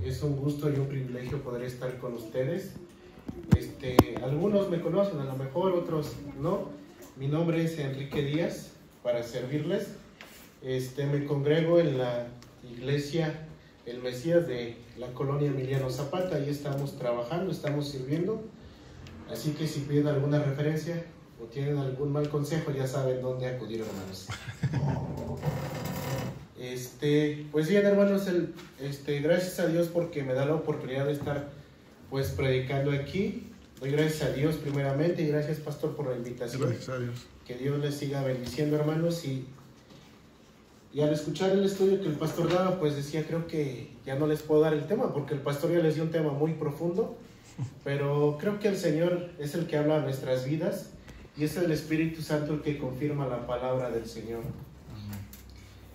Es un gusto y un privilegio poder estar con ustedes. Algunos me conocen, a lo mejor otros no. Mi nombre es Enrique Díaz, para servirles. Me congrego en la iglesia El Mesías de la colonia Emiliano Zapata. Ahí estamos trabajando, estamos sirviendo. Así que si piden alguna referencia o tienen algún mal consejo, ya saben dónde acudir, hermanos. Pues bien, hermanos, gracias a Dios porque me da la oportunidad de estar pues predicando aquí. Doy gracias a Dios primeramente y gracias, pastor, por la invitación. Gracias a Dios. Que Dios les siga bendiciendo, hermanos. Y al escuchar el estudio que el pastor daba, pues decía, creo que ya no les puedo dar el tema porque el pastor ya les dio un tema muy profundo, pero creo que el Señor es el que habla a nuestras vidas y es el Espíritu Santo el que confirma la palabra del Señor.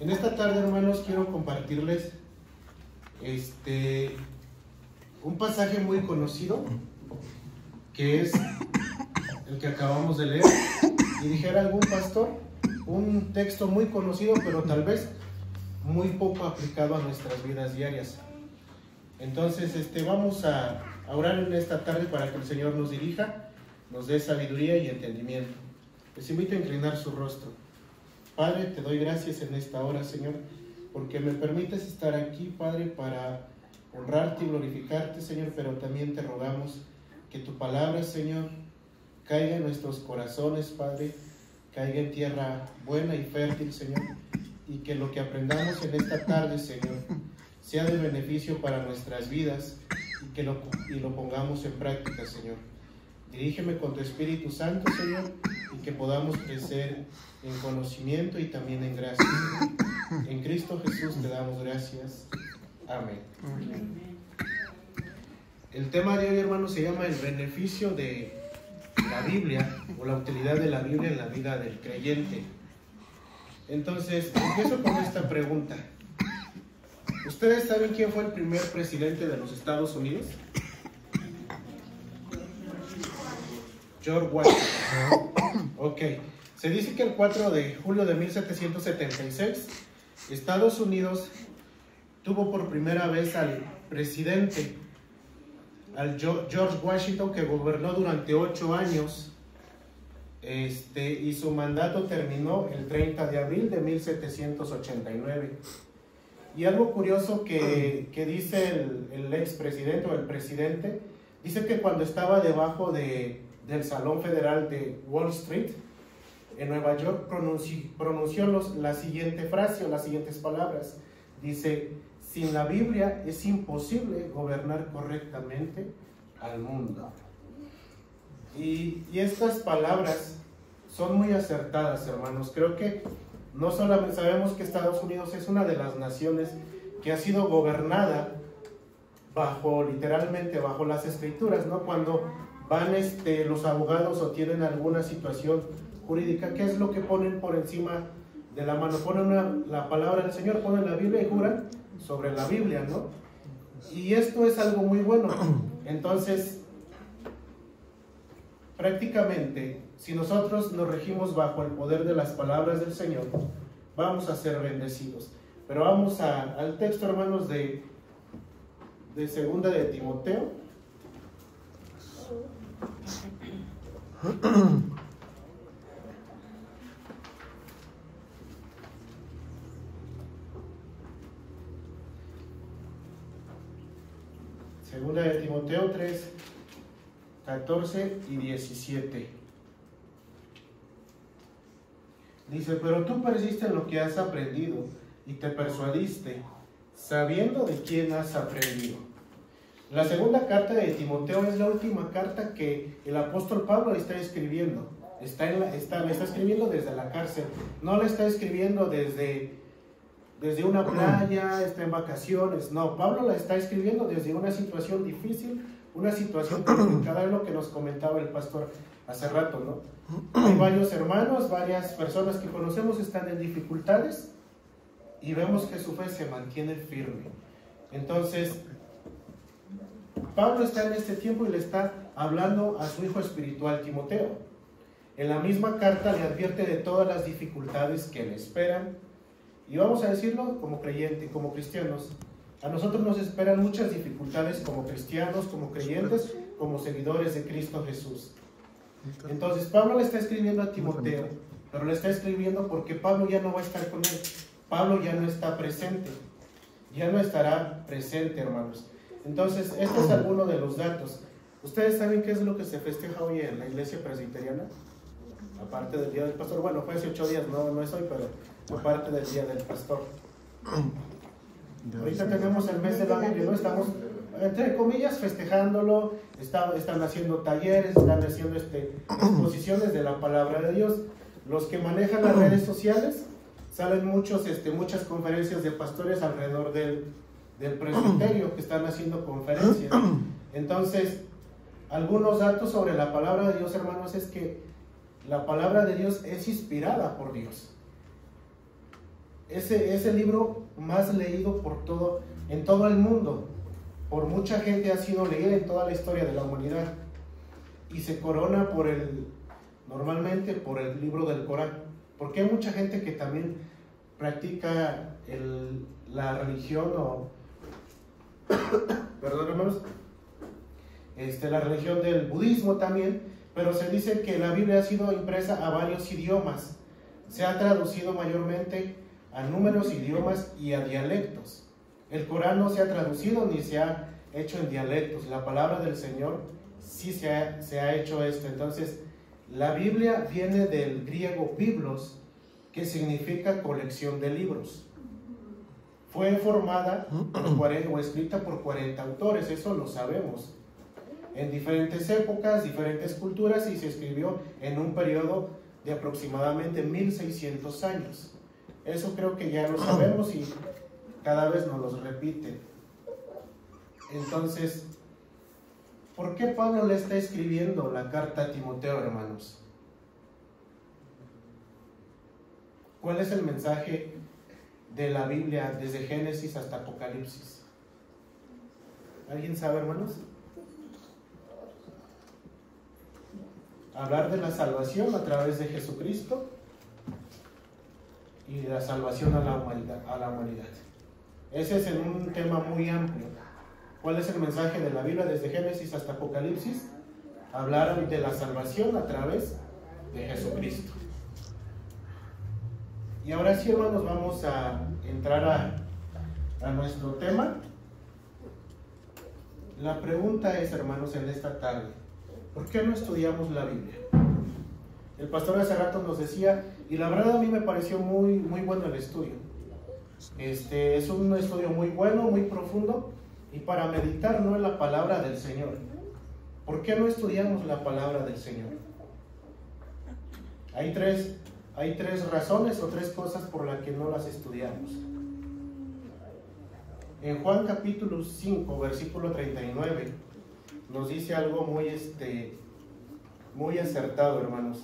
En esta tarde, hermanos, quiero compartirles un pasaje muy conocido, que es el que acabamos de leer, y dijera algún pastor, un texto muy conocido, pero tal vez muy poco aplicado a nuestras vidas diarias. Entonces, vamos a orar en esta tarde para que el Señor nos dirija, nos dé sabiduría y entendimiento. Les invito a inclinar su rostro. Padre, te doy gracias en esta hora, Señor, porque me permites estar aquí, Padre, para honrarte y glorificarte, Señor, pero también te rogamos que tu palabra, Señor, caiga en nuestros corazones, Padre, caiga en tierra buena y fértil, Señor, y que lo que aprendamos en esta tarde, Señor, sea de beneficio para nuestras vidas y lo pongamos en práctica, Señor. Dirígeme con tu Espíritu Santo, Señor, y que podamos crecer en conocimiento y también en gracia. En Cristo Jesús te damos gracias. Amén. El tema de hoy, hermanos, se llama el beneficio de la Biblia o la utilidad de la Biblia en la vida del creyente. Entonces, empiezo con esta pregunta. ¿Ustedes saben quién fue el primer presidente de los Estados Unidos? George Washington. Ok. Se dice que el 4 de julio de 1776, Estados Unidos tuvo por primera vez al presidente, al George Washington, que gobernó durante 8 años, y su mandato terminó el 30 de abril de 1789. Y algo curioso que dice el expresidente o el presidente, dice que cuando estaba debajo del Salón Federal de Wall Street, en Nueva York, pronunció la siguiente frase o las siguientes palabras. Dice: sin la Biblia es imposible gobernar correctamente al mundo. Y estas palabras son muy acertadas, hermanos. Creo que no solamente sabemos que Estados Unidos es una de las naciones que ha sido gobernada literalmente bajo las escrituras, ¿no? Cuando van los abogados o tienen alguna situación jurídica, ¿qué es lo que ponen por encima de la mano? Ponen la palabra del Señor, ponen la Biblia y juran sobre la Biblia, ¿no? Y esto es algo muy bueno. Entonces, prácticamente, si nosotros nos regimos bajo el poder de las palabras del Señor, vamos a ser bendecidos. Pero vamos al texto, hermanos, de segunda de Timoteo. Segunda de Timoteo 3, 14 y 17. Dice: pero tú persiste en lo que has aprendido y te persuadiste, sabiendo de quién has aprendido. La segunda carta de Timoteo es la última carta que el apóstol Pablo está escribiendo. La está escribiendo desde la cárcel. No la está escribiendo desde una playa, está en vacaciones. No, Pablo la está escribiendo desde una situación difícil, una situación complicada, es lo que nos comentaba el pastor hace rato, ¿no? Hay varios hermanos, varias personas que conocemos están en dificultades y vemos que su fe se mantiene firme. Entonces, Pablo está en este tiempo y le está hablando a su hijo espiritual Timoteo. En la misma carta le advierte de todas las dificultades que le esperan. Y vamos a decirlo como creyentes, como cristianos, A nosotros nos esperan muchas dificultades como cristianos, como creyentes, como seguidores de Cristo Jesús. Entonces Pablo le está escribiendo a Timoteo, pero le está escribiendo porque Pablo ya no va a estar con él. Pablo ya no está presente, ya no estará presente, hermanos. Entonces, este es alguno de los datos. ¿Ustedes saben qué es lo que se festeja hoy en la iglesia presbiteriana? Aparte del Día del Pastor. Bueno, fue hace 8 días, no es hoy, pero aparte del Día del Pastor. Ahorita tenemos el mes de la Biblia, ¿no? Estamos, entre comillas, festejándolo. Están haciendo talleres, están haciendo exposiciones de la palabra de Dios. Los que manejan las redes sociales, salen muchas conferencias de pastores alrededor del presbiterio que están haciendo conferencias. Entonces, algunos datos sobre la palabra de Dios, hermanos, es que la palabra de Dios es inspirada por Dios. Es el libro más leído en todo el mundo. Por mucha gente ha sido leído en toda la historia de la humanidad. Y se corona normalmente por el libro del Corán. Porque hay mucha gente que también practica la religión perdón, hermanos, la religión del budismo también, pero se dice que la Biblia ha sido impresa a varios idiomas. Se ha traducido mayormente a números, idiomas y a dialectos. El Corán no se ha traducido ni se ha hecho en dialectos. La palabra del Señor sí se ha hecho esto. Entonces, la Biblia viene del griego biblos, que significa colección de libros. Fue formada o escrita por 40 autores, eso lo sabemos, en diferentes épocas, diferentes culturas, y se escribió en un periodo de aproximadamente 1600 años. Eso creo que ya lo sabemos y cada vez nos lo repite. Entonces, ¿por qué Pablo le está escribiendo la carta a Timoteo, hermanos? ¿Cuál es el mensaje de la Biblia desde Génesis hasta Apocalipsis? ¿Alguien sabe, hermanos? Hablar de la salvación a través de Jesucristo y de la salvación a la humanidad. Ese es un tema muy amplio. ¿Cuál es el mensaje de la Biblia desde Génesis hasta Apocalipsis? Hablar de la salvación a través de Jesucristo. Y ahora sí, hermanos, vamos a entrar a nuestro tema. La pregunta es, hermanos, en esta tarde, ¿por qué no estudiamos la Biblia? El pastor hace rato nos decía, y la verdad a mí me pareció muy, muy bueno el estudio. Es un estudio muy bueno, muy profundo, y para meditar, ¿no?, en la palabra del Señor. ¿Por qué no estudiamos la palabra del Señor? Hay tres razones o tres cosas por las que no las estudiamos. En Juan capítulo 5, versículo 39, nos dice algo muy acertado, hermanos.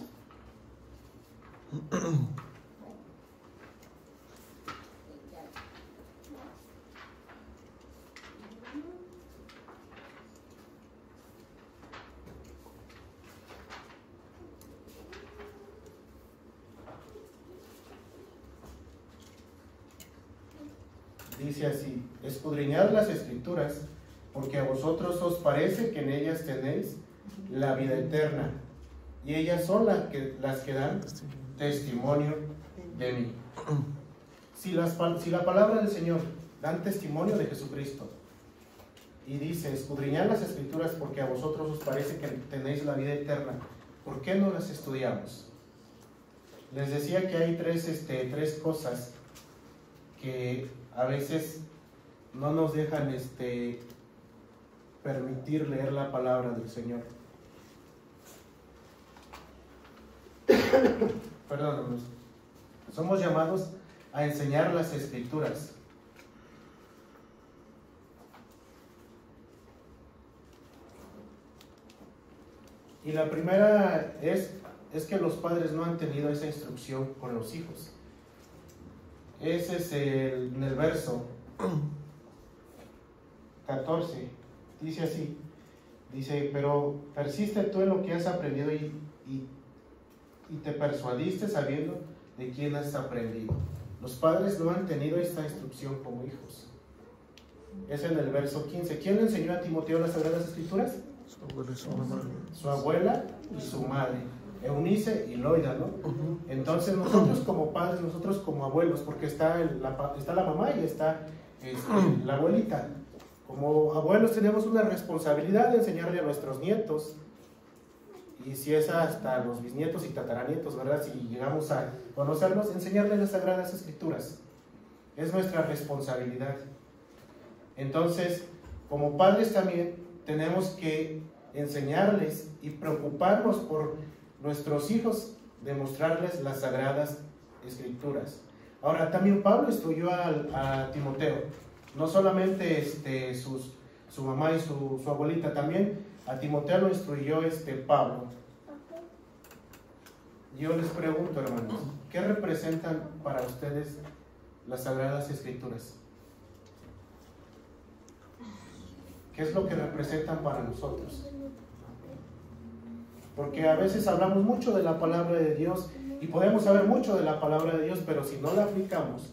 Dice así: escudriñad las Escrituras, porque a vosotros os parece que en ellas tenéis la vida eterna, y ellas son las que dan testimonio de mí. Si la palabra del Señor dan testimonio de Jesucristo, y dice, escudriñad las Escrituras, porque a vosotros os parece que tenéis la vida eterna, ¿por qué no las estudiamos? Les decía que hay tres cosas que a veces no nos dejan permitir leer la palabra del Señor. Perdón, somos llamados a enseñar las Escrituras. Y la primera es que los padres no han tenido esa instrucción con los hijos. Ese es en el verso 14, dice así, dice, pero persiste tú en lo que has aprendido y te persuadiste sabiendo de quién has aprendido. Los padres no han tenido esta instrucción como hijos. es en el verso 15. ¿Quién le enseñó a Timoteo las Sagradas Escrituras? Su abuela y su madre. Su abuela y su madre, Eunice y Loida, ¿no? Entonces nosotros como padres, nosotros como abuelos, porque está la mamá y está la abuelita. Como abuelos tenemos una responsabilidad de enseñarle a nuestros nietos, y si es hasta los bisnietos y tataranietos, ¿verdad? Si llegamos a conocerlos, enseñarles las Sagradas Escrituras. Es nuestra responsabilidad. Entonces, como padres también tenemos que enseñarles y preocuparnos por nuestros hijos, demostrarles las Sagradas Escrituras. Ahora, también Pablo instruyó a Timoteo, no solamente su mamá y su abuelita, también a Timoteo lo instruyó Pablo. Yo les pregunto, hermanos, ¿qué representan para ustedes las Sagradas Escrituras? ¿Qué es lo que representan para nosotros? Porque a veces hablamos mucho de la palabra de Dios y podemos saber mucho de la palabra de Dios, pero si no la aplicamos,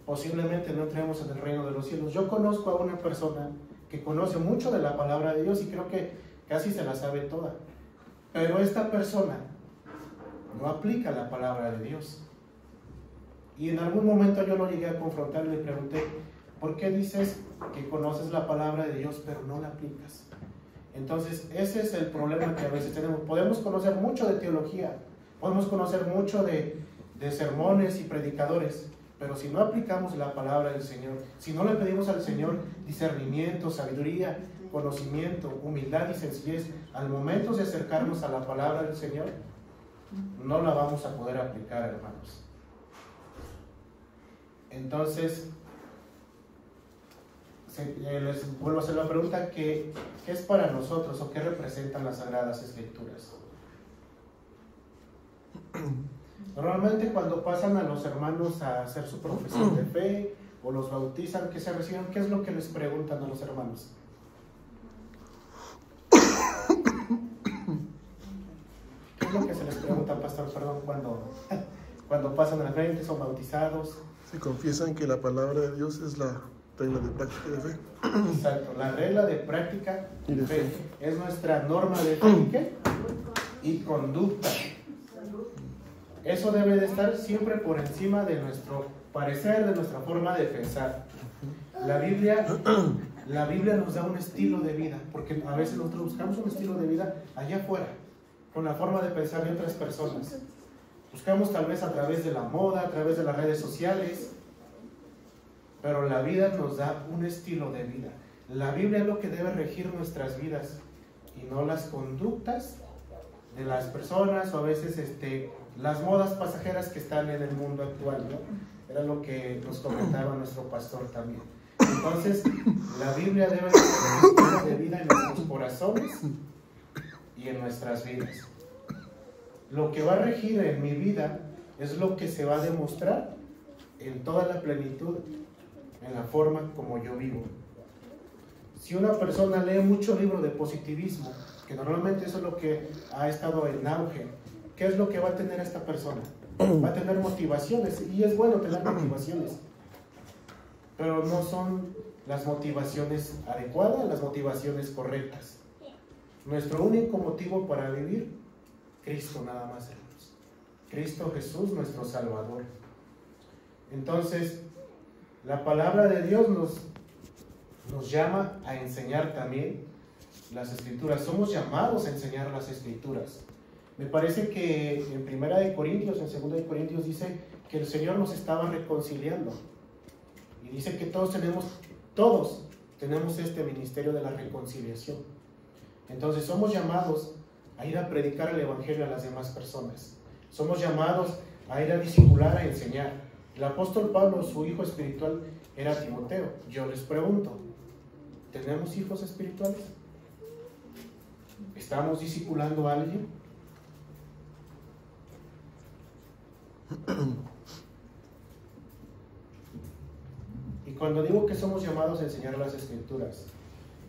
posiblemente no entremos en el reino de los cielos. Yo conozco a una persona que conoce mucho de la palabra de Dios y creo que casi se la sabe toda, pero esta persona no aplica la palabra de Dios. Y en algún momento yo lo llegué a confrontar y le pregunté, ¿por qué dices que conoces la palabra de Dios pero no la aplicas? Entonces ese es el problema que a veces tenemos. Podemos conocer mucho de teología, podemos conocer mucho de sermones y predicadores, pero si no aplicamos la palabra del Señor, si no le pedimos al Señor discernimiento, sabiduría, conocimiento, humildad y sencillez al momento de acercarnos a la palabra del Señor, no la vamos a poder aplicar, hermanos. Entonces, les vuelvo a hacer la pregunta, ¿qué es para nosotros o qué representan las Sagradas Escrituras? Normalmente cuando pasan a los hermanos a hacer su profesión de fe o los bautizan, que se reciben, ¿qué es lo que les preguntan a los hermanos? ¿Qué es lo que se les pregunta, pastor, perdón, cuando pasan a la fe, que son bautizados? Si confiesan que la palabra de Dios es la regla de práctica de fe. Exacto, la regla de práctica y de fe es nuestra norma de fe y conducta. Eso debe de estar siempre por encima de nuestro parecer, de nuestra forma de pensar. La Biblia nos da un estilo de vida, porque a veces nosotros buscamos un estilo de vida allá afuera, con la forma de pensar de otras personas. Buscamos tal vez a través de la moda, a través de las redes sociales, pero la vida nos da un estilo de vida. La Biblia es lo que debe regir nuestras vidas y no las conductas de las personas o a veces las modas pasajeras que están en el mundo actual, ¿no? Era lo que nos comentaba nuestro pastor también. Entonces, la Biblia debe ser un estilo de vida en nuestros corazones y en nuestras vidas. Lo que va a regir en mi vida es lo que se va a demostrar en toda la plenitud, en la forma como yo vivo. Si una persona lee mucho libro de positivismo, que normalmente eso es lo que ha estado en auge, ¿qué es lo que va a tener esta persona? Va a tener motivaciones, y es bueno tener motivaciones, pero no son las motivaciones adecuadas, las motivaciones correctas. Nuestro único motivo para vivir, Cristo nada más, hermanos. Cristo Jesús, nuestro Salvador. Entonces, la palabra de Dios nos llama a enseñar también las Escrituras. Somos llamados a enseñar las Escrituras. Me parece que en 1 Corintios, en 2 Corintios dice que el Señor nos estaba reconciliando. Y dice que todos tenemos este ministerio de la reconciliación. Entonces somos llamados a ir a predicar el Evangelio a las demás personas. Somos llamados a ir a discipular, a enseñar. El apóstol Pablo, su hijo espiritual era Timoteo. Yo les pregunto, ¿tenemos hijos espirituales? ¿Estamos discipulando a alguien? Y cuando digo que somos llamados a enseñar las Escrituras,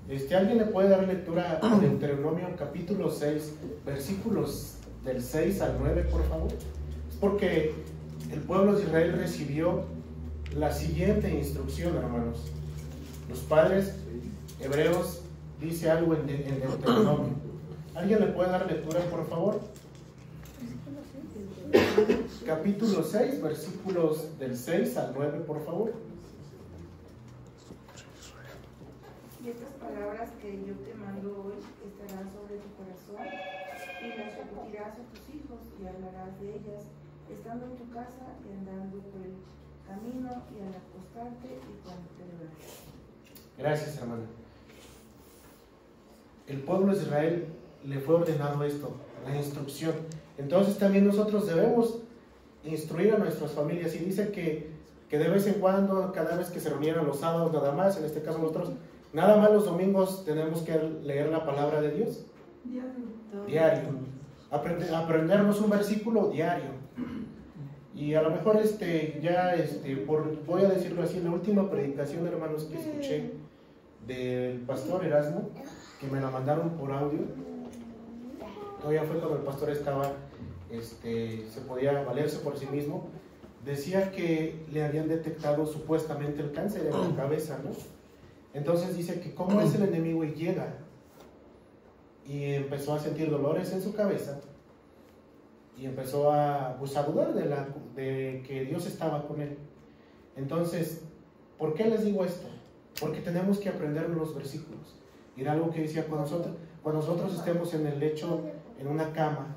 ¿alguien le puede dar lectura a Deuteronomio capítulo 6, versículos del 6 al 9, por favor? Es porque el pueblo de Israel recibió la siguiente instrucción, hermanos. Los padres hebreos dice algo en Deuteronomio. ¿Alguien le puede dar lectura, por favor? Capítulo 6, versículos del 6 al 9, por favor. Y estas palabras que yo te mando hoy estarán sobre tu corazón, y las repetirás a tus hijos, y hablarás de ellas, estando en tu casa y andando por el camino, y al acostarte y cuando te levantes. Gracias, hermano. El pueblo de Israel le fue ordenado esto, la instrucción. Entonces también nosotros debemos instruir a nuestras familias. Y dice que de vez en cuando, cada vez que se reunieran los sábados nada más, en este caso nosotros, nada más los domingos tenemos que leer la palabra de Dios. Diario. Aprendernos un versículo diario. Y a lo mejor voy a decirlo así, la última predicación, hermanos, que escuché del pastor Erasmo, que me la mandaron por audio, todavía fue cuando el pastor estaba, se podía valerse por sí mismo, decía que le habían detectado supuestamente el cáncer en la cabeza, ¿no? Entonces dice que cómo es el enemigo, y llega y empezó a sentir dolores en su cabeza y empezó a dudar de que Dios estaba con él. Entonces, ¿por qué les digo esto? Porque tenemos que aprender los versículos. Y era algo que decía, cuando nosotros estemos en el lecho, en una cama,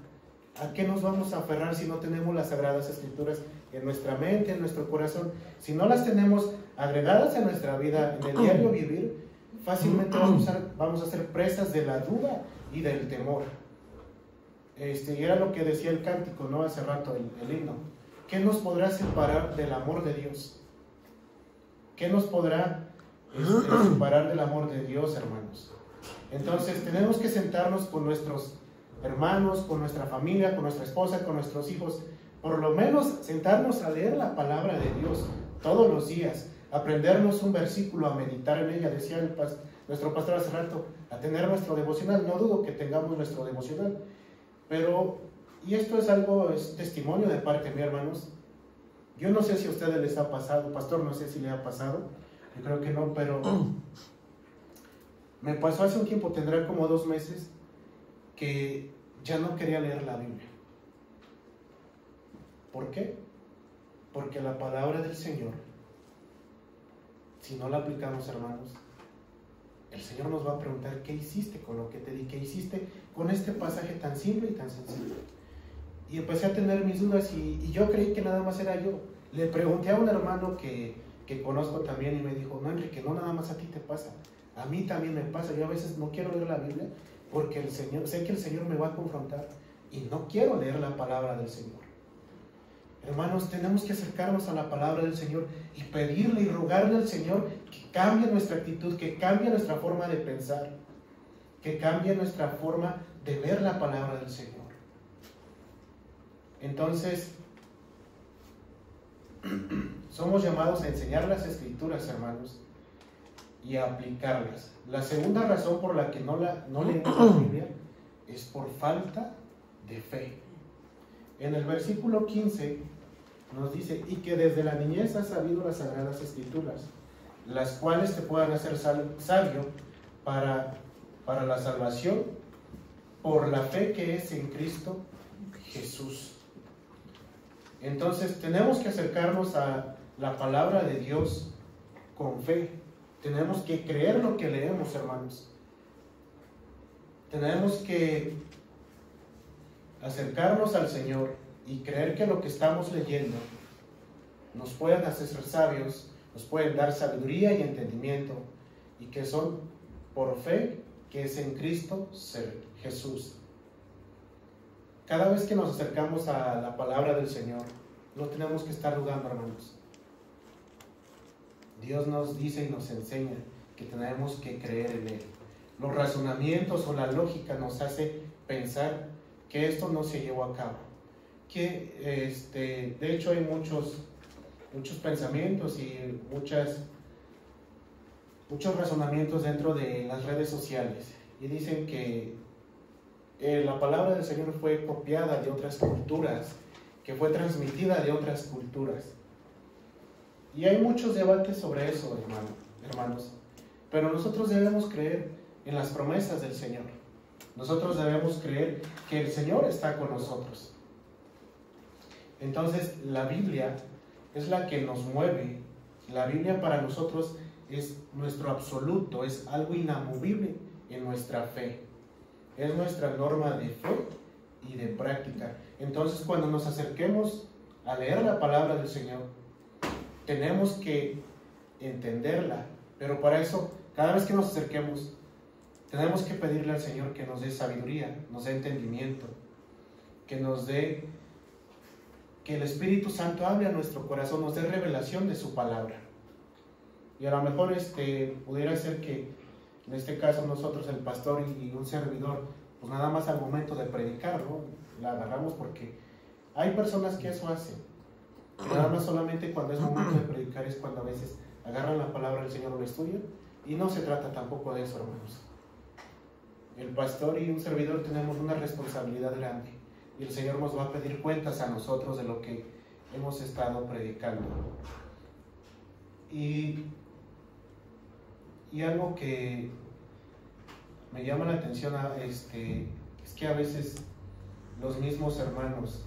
¿a qué nos vamos a aferrar si no tenemos las Sagradas Escrituras en nuestra mente, en nuestro corazón? Si no las tenemos agregadas en nuestra vida, en el diario vivir, fácilmente vamos a ser presas de la duda y del temor. Y era lo que decía el cántico, ¿no? Hace rato, el himno. ¿Qué nos podrá separar del amor de Dios? ¿Qué nos podrá separar del amor de Dios, hermanos? Entonces tenemos que sentarnos con nuestros hermanos, con nuestra familia, con nuestra esposa, con nuestros hijos, por lo menos sentarnos a leer la palabra de Dios todos los días, aprendernos un versículo, a meditar en ella. Decía nuestro pastor hace rato, a tener nuestro devocional. No dudo que tengamos nuestro devocional, pero, y esto es testimonio de parte de mis hermanos, yo no sé si a ustedes les ha pasado, pastor, no sé si le ha pasado, yo creo que no, pero me pasó hace un tiempo, tendrá como 2 meses, que ya no quería leer la Biblia. ¿Por qué? Porque la palabra del Señor, si no la aplicamos, hermanos, el Señor nos va a preguntar, ¿qué hiciste con lo que te di? ¿Qué hiciste con este pasaje tan simple y tan sencillo? Y empecé a tener mis dudas, y yo creí que nada más era yo. Le pregunté a un hermano que conozco también, y me dijo, no, Enrique, no nada más a ti te pasa, a mí también me pasa. Yo a veces no quiero leer la Biblia porque sé que el Señor me va a confrontar y no quiero leer la palabra del Señor. Hermanos, tenemos que acercarnos a la palabra del Señor y pedirle y rogarle al Señor que cambie nuestra actitud, que cambie nuestra forma de pensar, que cambie nuestra forma de ver la palabra del Señor. Entonces, somos llamados a enseñar las Escrituras, hermanos, y a aplicarlas. La segunda razón por la que no leemos la Biblia es por falta de fe. En el versículo 15 nos dice, y que desde la niñez has sabido las Sagradas Escrituras, las cuales te puedan hacer sabio para la salvación por la fe que es en Cristo Jesús. Entonces tenemos que acercarnos a la palabra de Dios con fe. Tenemos que creer lo que leemos, hermanos. Tenemos que acercarnos al Señor y creer que lo que estamos leyendo nos pueden hacer sabios, nos pueden dar sabiduría y entendimiento, y que son por fe que es en Cristo Jesús. Cada vez que nos acercamos a la palabra del Señor, no tenemos que estar dudando, hermanos. Dios nos dice y nos enseña que tenemos que creer en Él. Los razonamientos o la lógica nos hace pensar que esto no se llevó a cabo. Que de hecho hay muchos pensamientos y muchos razonamientos dentro de las redes sociales, y dicen que la palabra del Señor fue copiada de otras culturas, que fue transmitida de otras culturas. Y hay muchos debates sobre eso, hermanos. Pero nosotros debemos creer en las promesas del Señor. Nosotros debemos creer que el Señor está con nosotros. Entonces, la Biblia es la que nos mueve. La Biblia para nosotros es nuestro absoluto, es algo inamovible en nuestra fe. Es nuestra norma de fe y de práctica. Entonces, cuando nos acerquemos a leer la palabra del Señor, tenemos que entenderla. Pero para eso, cada vez que nos acerquemos, tenemos que pedirle al Señor que nos dé sabiduría, nos dé entendimiento, que nos dé, que el Espíritu Santo hable a nuestro corazón, nos dé revelación de su palabra. Y a lo mejor pudiera ser que en este caso nosotros, el pastor y un servidor, pues nada más al momento de predicar, ¿no? La agarramos porque hay personas que eso hacen. Y nada más solamente cuando es momento de predicar es cuando a veces agarran la palabra del Señor o la estudian. Y no se trata tampoco de eso, hermanos. El pastor y un servidor tenemos una responsabilidad grande. Y el Señor nos va a pedir cuentas a nosotros de lo que hemos estado predicando. Y algo que me llama la atención es que a veces los mismos hermanos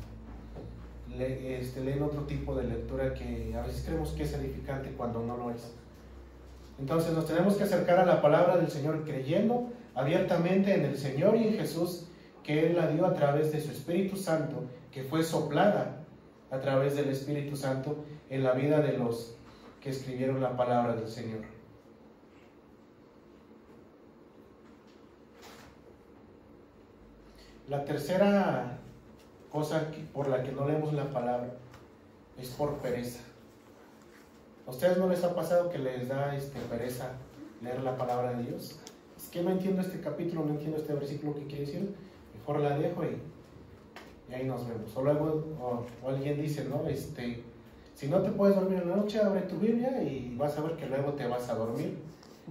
leen otro tipo de lectura que a veces creemos que es edificante cuando no lo es. Entonces nos tenemos que acercar a la palabra del Señor creyendo abiertamente en el Señor y en Jesús, que Él la dio a través de su Espíritu Santo, que fue soplada a través del Espíritu Santo en la vida de los que escribieron la palabra del Señor. La tercera cosa por la que no leemos la palabra es por pereza. ¿A ustedes no les ha pasado que les da pereza leer la palabra de Dios? Es que no entiendo este capítulo, no entiendo este versículo que quiere decir, mejor la dejo y ahí nos vemos. O luego o alguien dice, ¿no? Si no te puedes dormir en la noche, abre tu Biblia y vas a ver que luego te vas a dormir.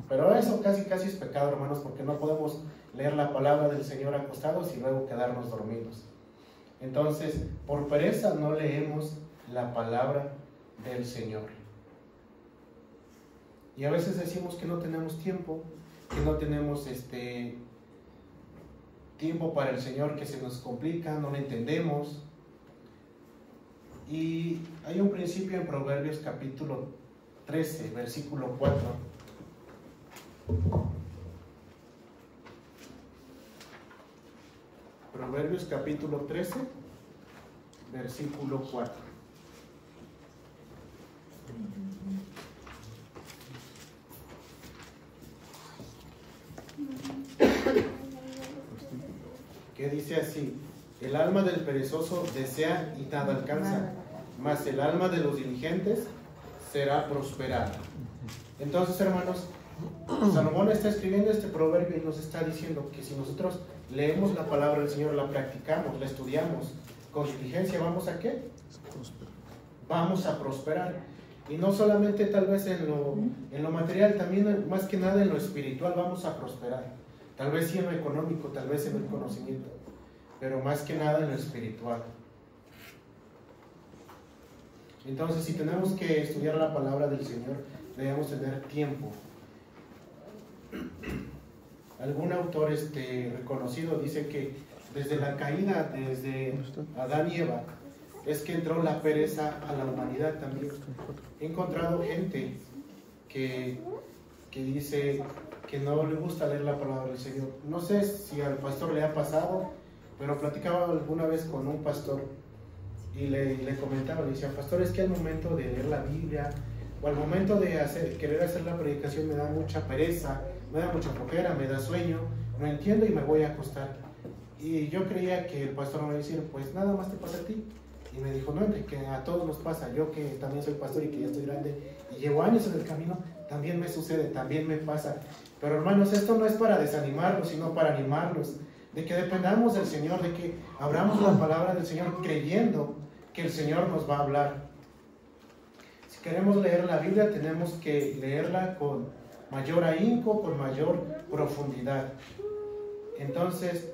Pero eso casi es pecado, hermanos, porque no podemos leer la palabra del Señor acostados y luego quedarnos dormidos. Entonces, por pereza no leemos la palabra del Señor. Y a veces decimos que no tenemos tiempo, que no tenemos tiempo para el Señor, que se nos complica, no lo entendemos. Y hay un principio en Proverbios capítulo 13, versículo 4. Proverbios capítulo 13, versículo 4. Que dice así: el alma del perezoso desea y nada alcanza, mas el alma de los diligentes será prosperada. Entonces, hermanos, Salomón está escribiendo este proverbio y nos está diciendo que si nosotros leemos la palabra del Señor, la practicamos, la estudiamos con diligencia, ¿vamos a qué? Vamos a prosperar. Y no solamente tal vez en lo material, también más que nada en lo espiritual vamos a prosperar. Tal vez sí en lo económico, tal vez en el conocimiento, pero más que nada en lo espiritual. Entonces, si tenemos que estudiar la palabra del Señor, debemos tener tiempo. Algún autor reconocido dice que desde la caída, desde Adán y Eva, es que entró la pereza a la humanidad también. He encontrado gente que dice que no le gusta leer la palabra del Señor. No sé si al pastor le ha pasado, pero platicaba alguna vez con un pastor y le comentaba, le decía: pastor, es que al momento de leer la Biblia o al momento de querer hacer la predicación me da mucha pereza, me da mucha flojera, me da sueño, no entiendo y me voy a acostar. Y yo creía que el pastor me iba a decir: pues nada más te pasa a ti. Y me dijo: no, Enrique, a todos nos pasa. Yo que también soy pastor y que ya estoy grande y llevo años en el camino, también me sucede, también me pasa. Pero hermanos, esto no es para desanimarlos, sino para animarlos, de que dependamos del Señor, de que abramos la palabra del Señor creyendo que el Señor nos va a hablar. Si queremos leer la Biblia, tenemos que leerla con mayor ahínco, con mayor profundidad. Entonces,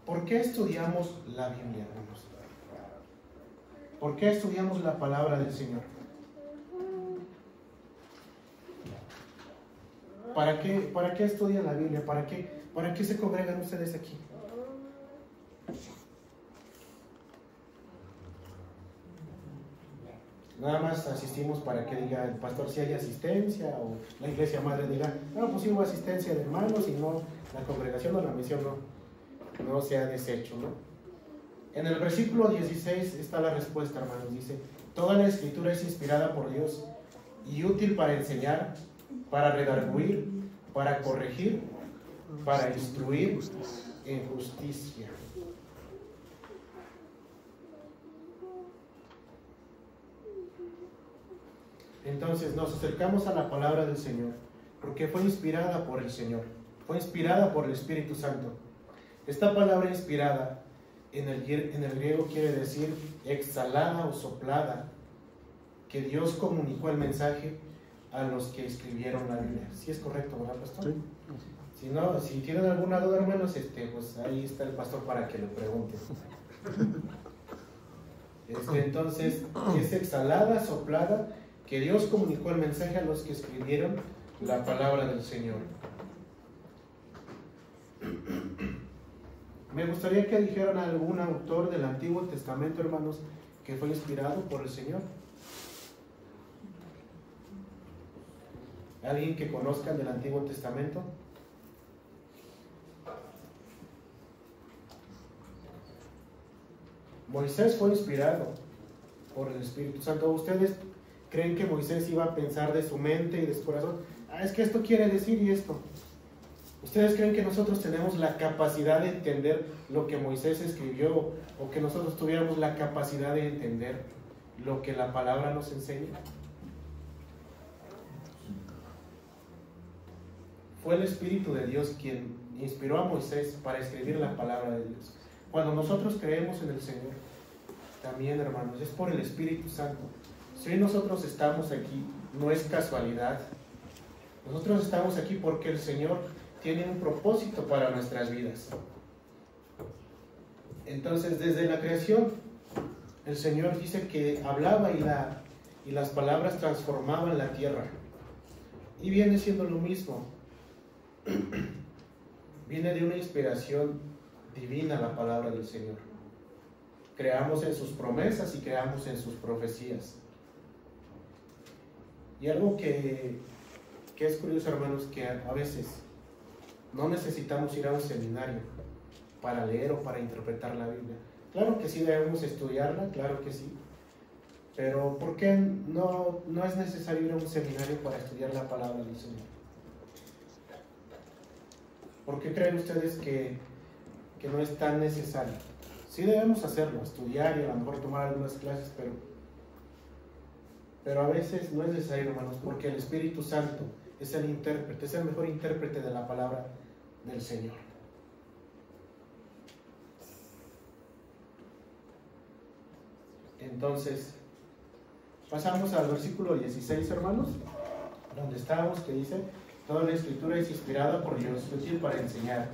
¿por qué estudiamos la Biblia, hermanos? ¿Por qué estudiamos la palabra del Señor? ¿Para qué estudian la Biblia? ¿Para qué se congregan ustedes aquí? Nada más asistimos para que diga el pastor si hay asistencia, o la iglesia madre diga, no, pues sí hubo asistencia de hermanos, y no, la congregación o la misión no se ha deshecho, ¿no? En el versículo 16 está la respuesta, hermanos. Dice, toda la escritura es inspirada por Dios y útil para enseñar, para redarguir, para corregir, para instruir en justicia. Entonces nos acercamos a la palabra del Señor, porque fue inspirada por el Señor, fue inspirada por el Espíritu Santo. Esta palabra inspirada en el griego quiere decir exhalada o soplada, que Dios comunicó el mensaje a los que escribieron la Biblia. ¿Sí es correcto, verdad, pastor? Sí. Si tienen alguna duda, hermanos, pues ahí está el pastor para que le pregunten. Entonces, es exhalada, soplada, que Dios comunicó el mensaje a los que escribieron la palabra del Señor. Me gustaría que dijeran a algún autor del Antiguo Testamento, hermanos, que fue inspirado por el Señor. ¿Alguien que conozcan del Antiguo Testamento? Moisés fue inspirado por el Espíritu Santo. ¿Ustedes creen que Moisés iba a pensar de su mente y de su corazón? Es que esto quiere decir y esto. ¿Ustedes creen que nosotros tenemos la capacidad de entender lo que Moisés escribió, o que nosotros tuviéramos la capacidad de entender lo que la palabra nos enseña? Fue el Espíritu de Dios quien inspiró a Moisés para escribir la palabra de Dios. Cuando nosotros creemos en el Señor, también, hermanos, es por el Espíritu Santo. Si hoy nosotros estamos aquí, no es casualidad. Nosotros estamos aquí porque el Señor tiene un propósito para nuestras vidas. Entonces, desde la creación, el Señor dice que hablaba y las palabras transformaban la tierra. Y viene siendo lo mismo. Viene de una inspiración divina la palabra del Señor. Creamos en sus promesas y creamos en sus profecías. Y algo que es curioso, hermanos, que a veces no necesitamos ir a un seminario para leer o para interpretar la Biblia. Claro que sí debemos estudiarla, claro que sí. Pero ¿por qué no es necesario ir a un seminario para estudiar la palabra del Señor? ¿Por qué creen ustedes que no es tan necesario? Sí debemos hacerlo, estudiar y a lo mejor tomar algunas clases, pero a veces no es necesario, hermanos, porque el Espíritu Santo es el intérprete, es el mejor intérprete de la palabra del Señor. Entonces, pasamos al versículo 16, hermanos, donde estábamos, que dice: toda la escritura es inspirada por Dios, útil para enseñar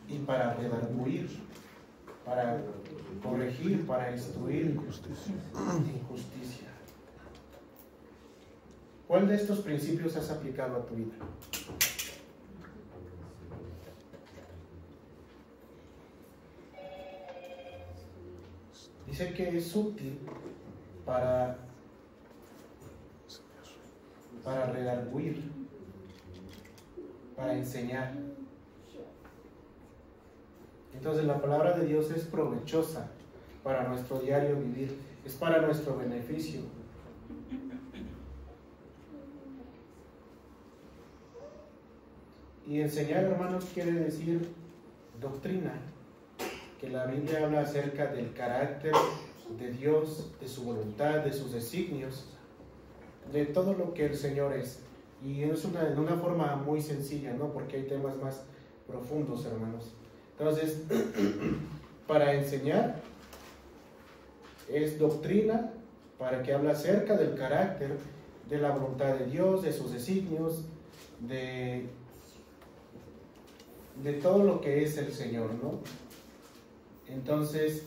y para redarguir, para corregir, para instruir en justicia. ¿Cuál de estos principios has aplicado a tu vida? Dice que es útil para redarguir, para enseñar. Entonces la palabra de Dios es provechosa para nuestro diario vivir, es para nuestro beneficio. Y enseñar, hermanos, quiere decir doctrina, que la Biblia habla acerca del carácter de Dios, de su voluntad, de sus designios, de todo lo que el Señor es. Y es de una forma muy sencilla, ¿no? Porque hay temas más profundos, hermanos. Entonces, para enseñar es doctrina, para que habla acerca del carácter, de la voluntad de Dios, de sus designios, de todo lo que es el Señor, ¿no? Entonces,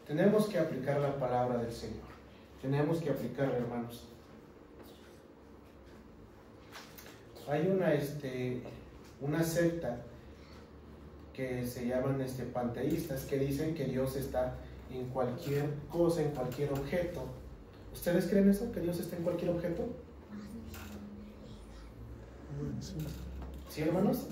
tenemos que aplicar la palabra del Señor. Tenemos que aplicarla, hermanos. Hay una secta que se llaman panteístas, que dicen que Dios está en cualquier cosa, en cualquier objeto. ¿Ustedes creen eso? ¿Que Dios está en cualquier objeto? ¿Sí, hermanos?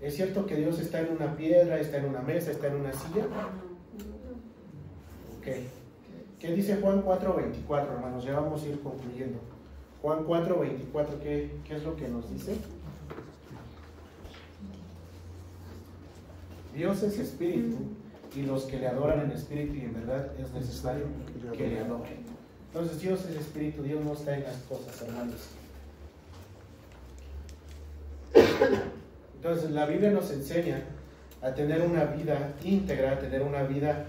¿Es cierto que Dios está en una piedra, está en una mesa, está en una silla? Ok. ¿Qué dice Juan 4:24, hermanos? Ya vamos a ir concluyendo. Juan 4:24, ¿qué es lo que nos dice? Dios es espíritu, y los que le adoran en espíritu y en verdad es necesario que le adoren. Entonces Dios es espíritu, Dios no está en las cosas, hermanos. Entonces la Biblia nos enseña a tener una vida íntegra, a tener una vida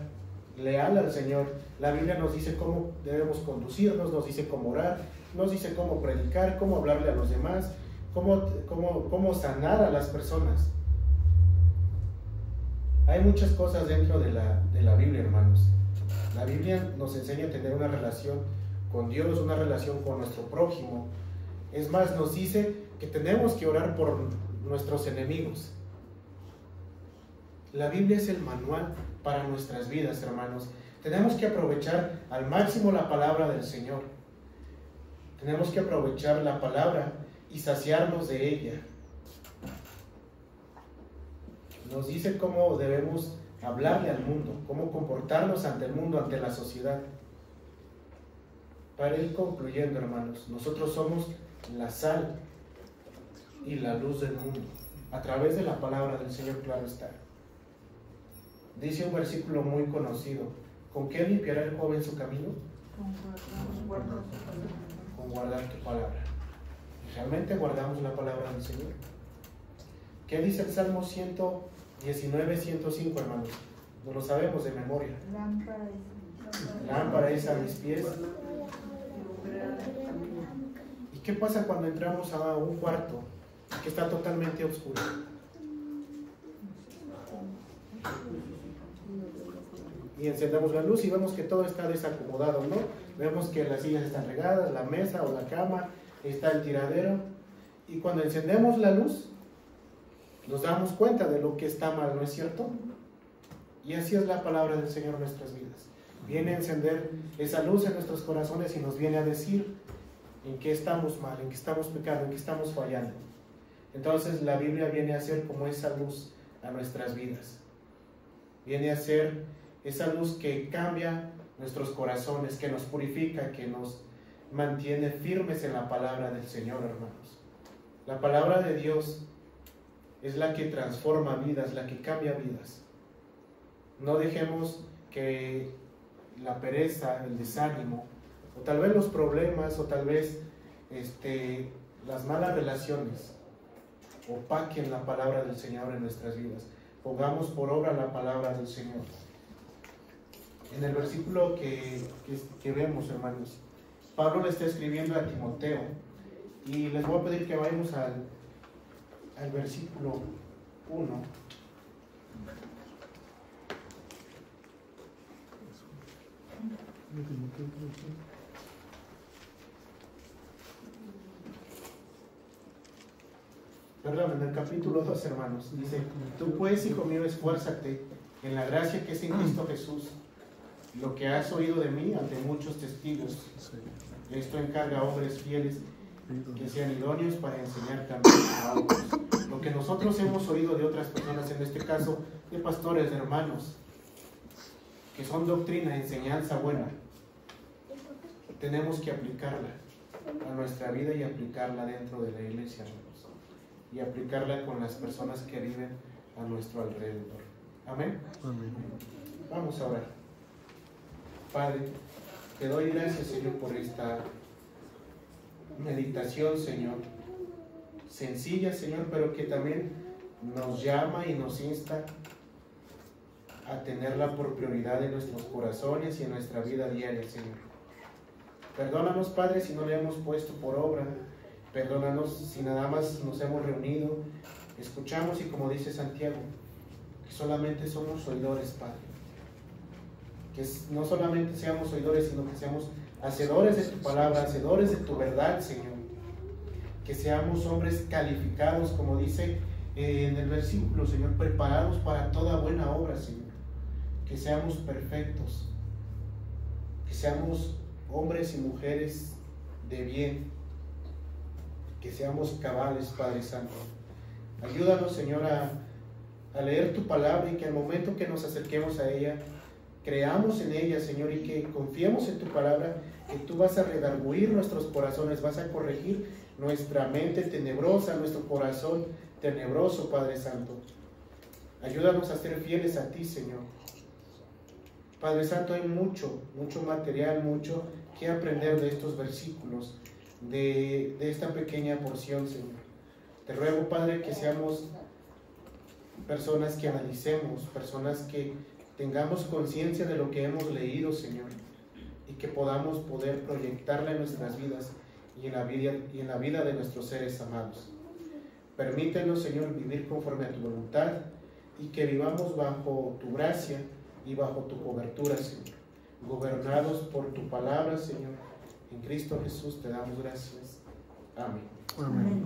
leal al Señor. La Biblia nos dice cómo debemos conducirnos, nos dice cómo orar, nos dice cómo predicar, cómo hablarle a los demás, cómo sanar a las personas. Hay muchas cosas dentro de la Biblia, hermanos. La Biblia nos enseña a tener una relación con Dios, una relación con nuestro prójimo. Es más, nos dice que tenemos que orar por nuestros enemigos. La Biblia es el manual para nuestras vidas, hermanos. Tenemos que aprovechar al máximo la palabra del Señor. Tenemos que aprovechar la palabra y saciarnos de ella. Nos dice cómo debemos hablarle al mundo, cómo comportarnos ante el mundo, ante la sociedad. Para ir concluyendo, hermanos, nosotros somos la sal y la luz del mundo, a través de la palabra del Señor, claro está. Dice un versículo muy conocido: ¿con qué limpiará el joven su camino? Con guardar tu palabra. ¿Realmente guardamos la palabra del Señor? ¿Qué dice el Salmo 119, 105, hermanos? No lo sabemos de memoria. Lámpara es a mis pies. ¿Y qué pasa cuando entramos a un cuarto que está totalmente oscuro? Y encendemos la luz y vemos que todo está desacomodado, ¿no? Vemos que las sillas están regadas, la mesa o la cama, está el tiradero. Y cuando encendemos la luz, nos damos cuenta de lo que está mal, ¿no es cierto? Y así es la palabra del Señor en nuestras vidas. Viene a encender esa luz en nuestros corazones y nos viene a decir en qué estamos mal, en qué estamos pecando, en qué estamos fallando. Entonces la Biblia viene a ser como esa luz a nuestras vidas. Viene a ser esa luz que cambia nuestros corazones, que nos purifica, que nos mantiene firmes en la palabra del Señor, hermanos. La palabra de Dios es la que transforma vidas, la que cambia vidas. No dejemos que la pereza, el desánimo, o tal vez los problemas, o tal vez las malas relaciones opaquen la palabra del Señor en nuestras vidas. Pongamos por obra la palabra del Señor. En el versículo que vemos, hermanos, Pablo le está escribiendo a Timoteo, y les voy a pedir que vayamos al versículo 1. Perdón, en el capítulo 2, hermanos, dice: tú pues, hijo mío, esfuérzate en la gracia que es en Cristo Jesús. Lo que has oído de mí ante muchos testigos, esto encarga a hombres fieles que sean idóneos para enseñar también a otros. Lo que nosotros hemos oído de otras personas, en este caso de pastores, de hermanos, que son doctrina, enseñanza buena, tenemos que aplicarla a nuestra vida y aplicarla dentro de la iglesia, hermanos, y aplicarla con las personas que viven a nuestro alrededor. Amén. Amén. Vamos a orar. Padre, te doy gracias, Señor, por esta meditación, Señor, sencilla, Señor, pero que también nos llama y nos insta a tenerla por prioridad en nuestros corazones y en nuestra vida diaria, Señor. Perdónanos, Padre, si no le hemos puesto por obra. Perdónanos si nada más nos hemos reunido, escuchamos y, como dice Santiago, que solamente somos oidores, Padre. Que no solamente seamos oidores, sino que seamos hacedores de tu palabra, hacedores de tu verdad, Señor. Que seamos hombres calificados, como dice en el versículo, Señor, preparados para toda buena obra, Señor. Que seamos perfectos, que seamos hombres y mujeres de bien, que seamos cabales, Padre Santo. Ayúdanos, Señor, a leer tu palabra y que al momento que nos acerquemos a ella, creamos en ella, Señor, y que confiemos en tu palabra, que tú vas a redarguir nuestros corazones, vas a corregir nuestra mente tenebrosa, nuestro corazón tenebroso, Padre Santo. Ayúdanos a ser fieles a ti, Señor. Padre Santo, hay mucho material, mucho que aprender de estos versículos, de esta pequeña porción, Señor. Te ruego, Padre, que seamos personas que analicemos, personas que tengamos conciencia de lo que hemos leído, Señor, y que podamos poder proyectarla en nuestras vidas y en la vida de nuestros seres amados. Permítenos, Señor, vivir conforme a tu voluntad y que vivamos bajo tu gracia y bajo tu cobertura, Señor, gobernados por tu palabra, Señor. En Cristo Jesús te damos gracias. Amén. Amén.